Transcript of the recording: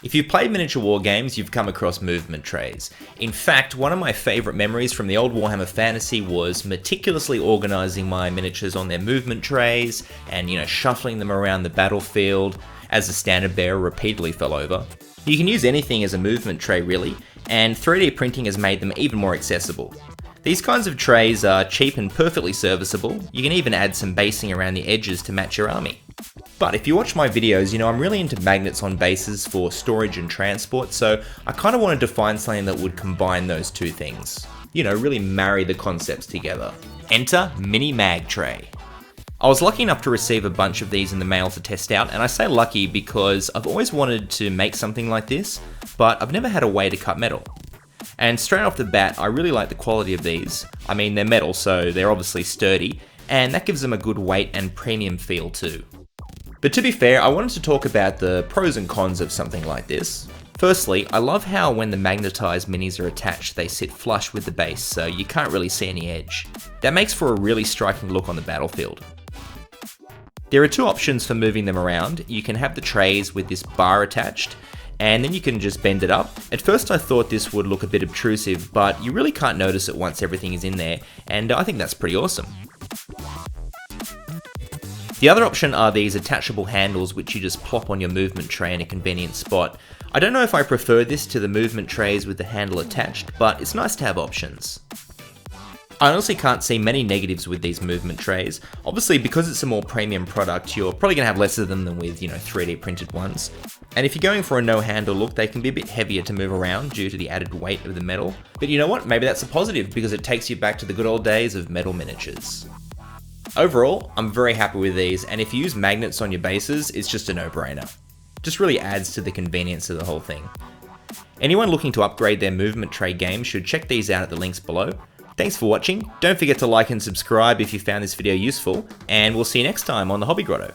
If you've played miniature war games, you've come across movement trays. In fact, one of my favourite memories from the old Warhammer Fantasy was meticulously organising my miniatures on their movement trays and, shuffling them around the battlefield as the standard bearer repeatedly fell over. You can use anything as a movement tray really, and 3D printing has made them even more accessible. These kinds of trays are cheap and perfectly serviceable. You can even add some basing around the edges to match your army. But if you watch my videos, I'm really into magnets on bases for storage and transport, so I kind of wanted to find something that would combine those two things. Really marry the concepts together. Enter Mini Mag Tray. I was lucky enough to receive a bunch of these in the mail to test out, and I say lucky because I've always wanted to make something like this, but I've never had a way to cut metal. And straight off the bat, I really like the quality of these. I mean, they're metal, so they're obviously sturdy, and that gives them a good weight and premium feel too. But to be fair, I wanted to talk about the pros and cons of something like this. Firstly, I love how when the magnetized minis are attached, they sit flush with the base, so you can't really see any edge. That makes for a really striking look on the battlefield. There are two options for moving them around. You can have the trays with this bar attached, and then you can just bend it up. At first I thought this would look a bit obtrusive, but you really can't notice it once everything is in there, and I think that's pretty awesome. The other option are these attachable handles which you just plop on your movement tray in a convenient spot. I don't know if I prefer this to the movement trays with the handle attached, but it's nice to have options. I honestly can't see many negatives with these movement trays. Obviously, because it's a more premium product, you're probably going to have less of them than with, 3D printed ones. And if you're going for a no-handle look, they can be a bit heavier to move around due to the added weight of the metal. But you know what? Maybe that's a positive because it takes you back to the good old days of metal miniatures. Overall, I'm very happy with these, and if you use magnets on your bases, it's just a no-brainer. Just really adds to the convenience of the whole thing. Anyone looking to upgrade their movement tray game should check these out at the links below. Thanks for watching, don't forget to like and subscribe if you found this video useful, and we'll see you next time on the Hobby Grotto.